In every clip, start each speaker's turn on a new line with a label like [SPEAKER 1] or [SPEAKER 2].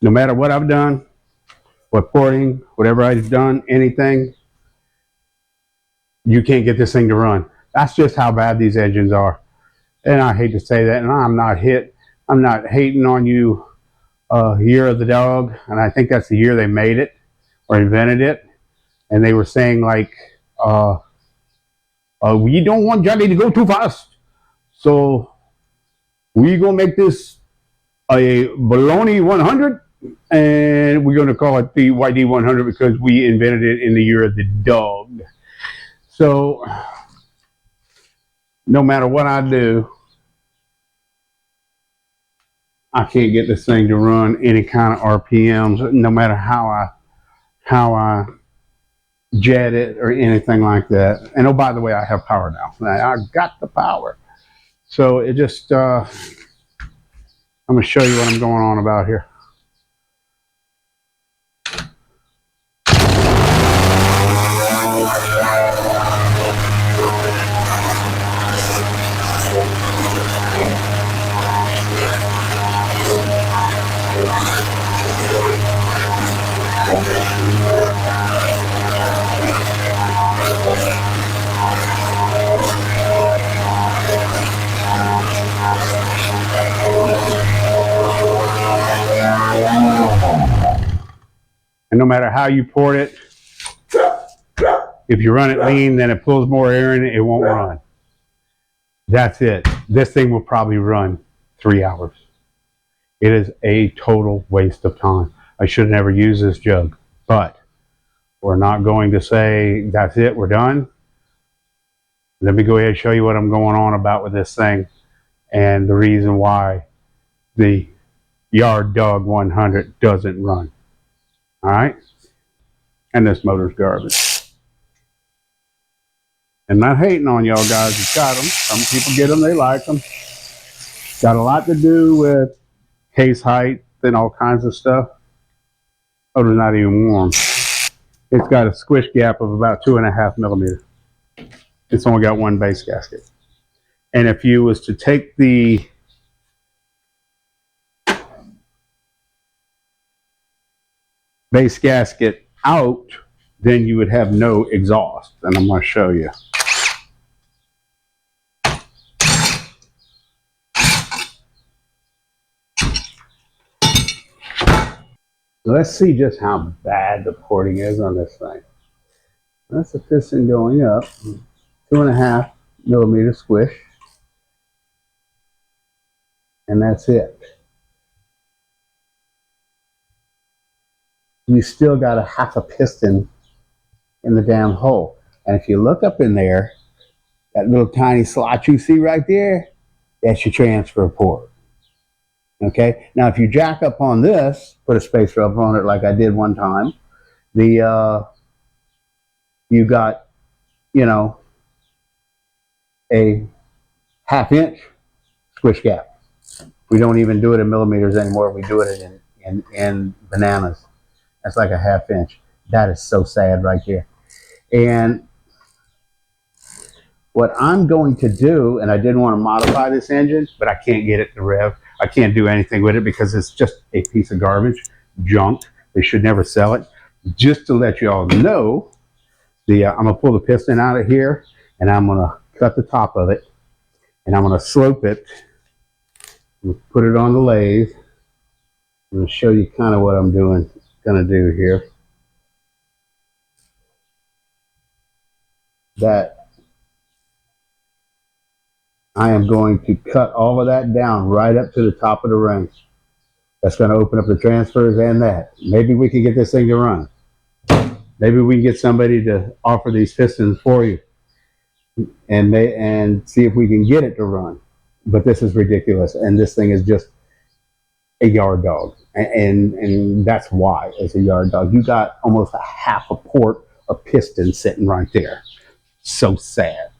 [SPEAKER 1] No matter what I've done, what porting, whatever I've done, anything, you can't get this thing to run. That's just how bad these engines are. And I hate to say that, and I'm not hating on you, year of the dog, and I think that's the year they made it or invented it. And they were saying like, we don't want Johnny to go too fast, so we gonna make this a baloney 100, and we're gonna call it the YD100 because we invented it in the year of the dog. So no matter what I do, I can't get this thing to run any kind of RPMs, no matter how I jet it or anything like that. And oh, by the way, I have power now. I got the power. So it just, I'm going to show you what I'm going on about here. And no matter how you port it, if you run it lean, then it pulls more air in it, it won't run. That's it. This thing will probably run 3 hours. It is a total waste of time. I should never use this jug, but we're not going to say that's it, we're done. Let me go ahead and show you what I'm going on about with this thing and the reason why the Yard Dog 100 doesn't run. All right? And this motor's garbage. I'm not hating on y'all guys that got them. Some people get them, they like them. Got a lot to do with case height and all kinds of stuff. Motor's not even warm. It's got a squish gap of about 2.5 millimeters. It's only got one base gasket. And if you was to take the base gasket out, then you would have no exhaust. And I'm going to show you. Let's see just how bad the porting is on this thing. That's the piston going up. 2.5 millimeter squish. And that's it. You still got a half a piston in the damn hole. And if you look up in there, that little tiny slot you see right there, that's your transfer port. Okay, now if you jack up on this, put a spacer up on it like I did one time, you got, you know, a 1/2 inch squish gap. We don't even do it in millimeters anymore. We do it in bananas. That's like a 1/2 inch. That is so sad right there. And what I'm going to do, and I didn't want to modify this engine, but I can't get it to rev. I can't do anything with it because it's just a piece of garbage, junk. They should never sell it. Just to let you all know, I'm going to pull the piston out of here, and I'm going to cut the top of it, and I'm going to slope it, and put it on the lathe. I'm going to show you kind of what I'm going to do here. That I am going to cut all of that down right up to the top of the ring. That's going to open up the transfers and that. Maybe we can get this thing to run. Maybe we can get somebody to offer these pistons for you and see if we can get it to run. But this is ridiculous. And this thing is just a yard dog. And that's why it's a yard dog. You got almost a half a port of piston sitting right there. So sad.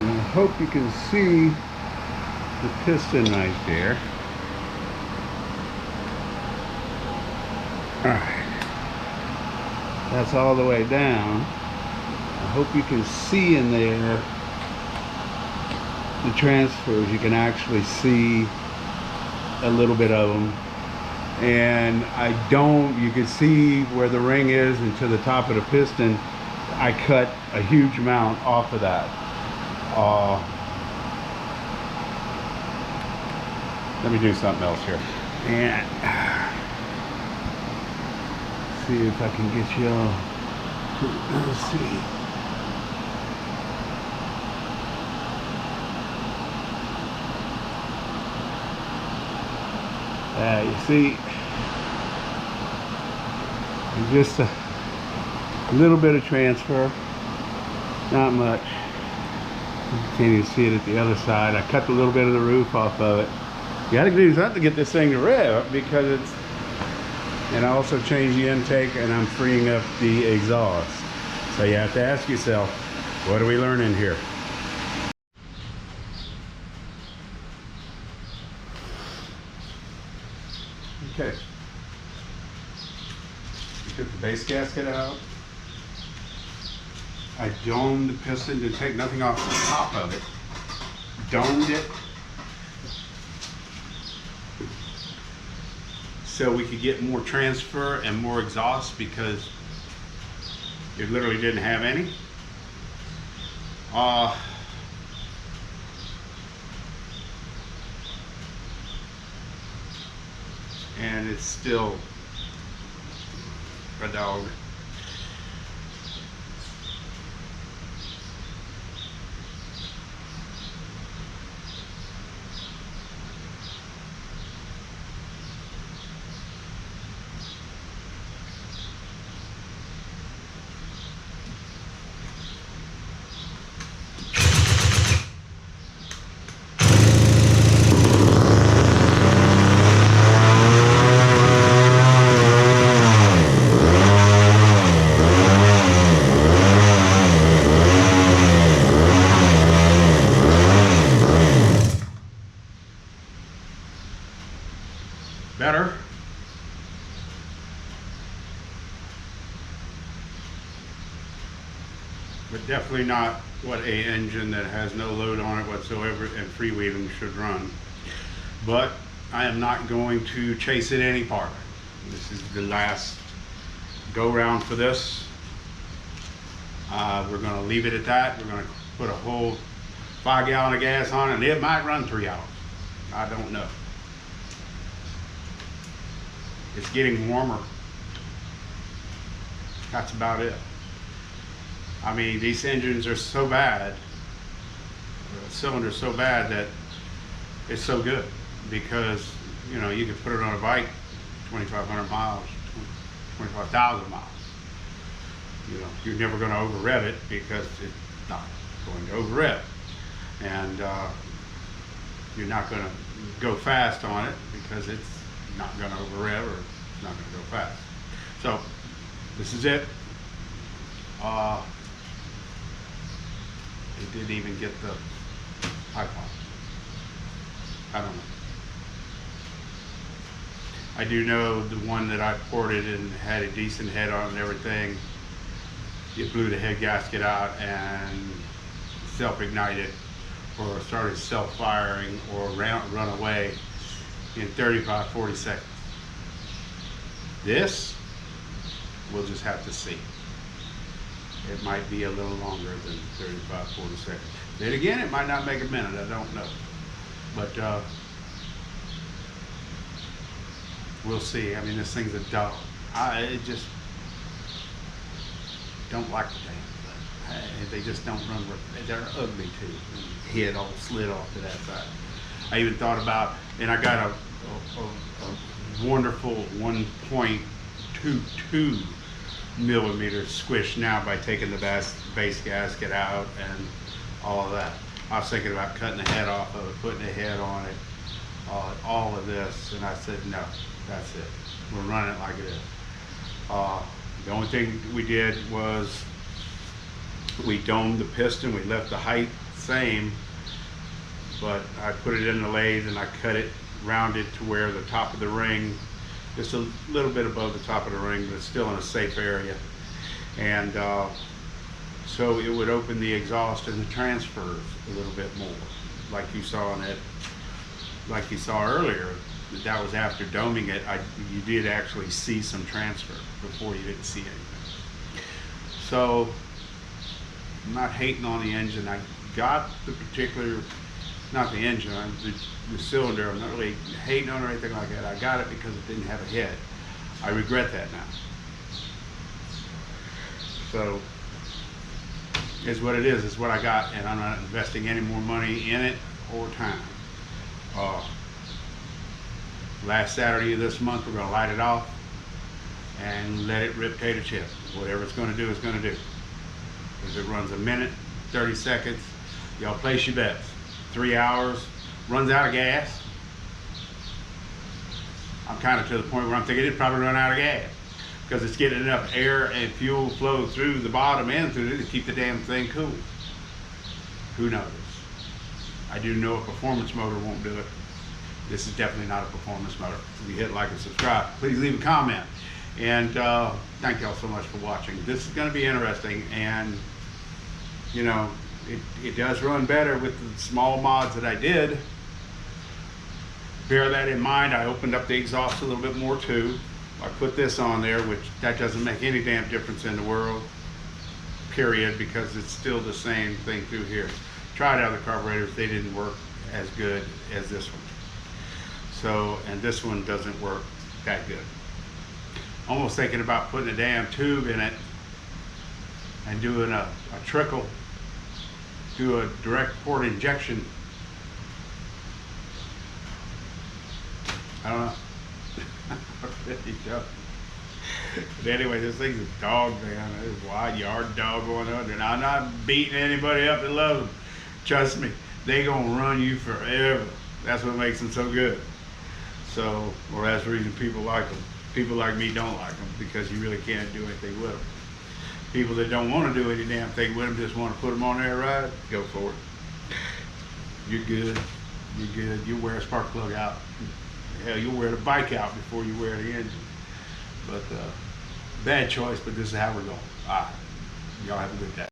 [SPEAKER 1] I hope you can see the piston right there. All right. That's all the way down. I hope you can see in there the transfers. You can actually see a little bit of them. And you can see where the ring is and to the top of the piston. I cut a huge amount off of that. Let me do something else here. And see if I can get you all. Let's see. You see, just a little bit of transfer, not much. You can't even see it at the other side. I cut a little bit of the roof off of it. You got to do something to get this thing to rev, because it's, and I also changed the intake, and I'm freeing up the exhaust. So you have to ask yourself, what are we learning here? Okay. Took the base gasket out. I domed the piston to take nothing off the top of it. Domed it so we could get more transfer and more exhaust, because it literally didn't have any. And it's still a dog. Better. But definitely not what a engine that has no load on it whatsoever and freewheeling should run. But I am not going to chase it any farther. This is the last go round for this. We're going to leave it at that. We're going to put a whole 5 gallon of gas on it, and it might run 3 hours. I don't know. It's getting warmer. That's about it. I mean, these engines are so bad, the cylinder's so bad, that it's so good, because, you know, you can put it on a bike 2,500 miles, 25,000 miles. You know, you're never going to over rev it, because it's not going to over rev. And you're not going to go fast on it, because it's not going to over rev, or it's not going to go fast. So this is it. It didn't even get the pipe on. I don't know. I do know the one that I ported and had a decent head on and everything, it blew the head gasket out and self-ignited, or started self-firing, or run away in 35-40 seconds. This, we'll just have to see. It might be a little longer than 35-40 seconds. Then again, it might not make a minute, I don't know. But we'll see. I mean, this thing's a dog. I just don't like the damn thing. They just don't run. They're ugly too. Head all slid off to that side. I even thought about, and I got a wonderful 1.22 millimeter squish now by taking the base gasket out and all of that. I was thinking about cutting the head off of it, putting a head on it, all of this, and I said, no, that's it. We're running it like it is. The only thing we did was we domed the piston. We left the height same, but I put it in the lathe and I cut it rounded to where the top of the ring, just a little bit above the top of the ring, but still in a safe area. And so it would open the exhaust and the transfers a little bit more, like you saw in it, like you saw earlier. that was after doming it, you did actually see some transfer. Before you didn't see anything. So I'm not hating on the engine. I got the particular, not the engine, the cylinder. I'm not really hating on it or anything like that. I got it because it didn't have a head. I regret that now. So it's what it is. It's what I got, and I'm not investing any more money in it or time. Last Saturday of this month, we're going to light it off and let it rip tater chip. Whatever it's going to do, it's going to do. If it runs a minute, 30 seconds, y'all place your bets. 3 hours, runs out of gas. I'm kind of to the point where I'm thinking it'd probably run out of gas because it's getting enough air and fuel flow through the bottom and through it to keep the damn thing cool. Who knows? I do know a performance motor won't do it. This is definitely not a performance motor. If you hit like and subscribe, please leave a comment. And thank y'all so much for watching. This is going to be interesting, and you know, it does run better with the small mods that I did. Bear that in mind. I opened up the exhaust a little bit more too. I put this on there, which that doesn't make any damn difference in the world, period, because it's still the same thing through here. Tried other carburetors, they didn't work as good as this one. So, and this one doesn't work that good. Almost thinking about putting a damn tube in it and doing a trickle, do a direct port injection. I don't know. I really don't. But anyway, this thing's a dog, man. There's a wide yard dog going under. And I'm not beating anybody up that loves them. Trust me, they gonna run you forever. That's what makes them so good. So, or that's the reason people like them. People like me don't like them because you really can't do anything with them. People that don't want to do any damn thing with them, just want to put them on there and ride, go for it. You're good. You're good. You wear a spark plug out. Hell, you'll wear the bike out before you wear the engine. But bad choice, but this is how we're going. All right. Y'all have a good day.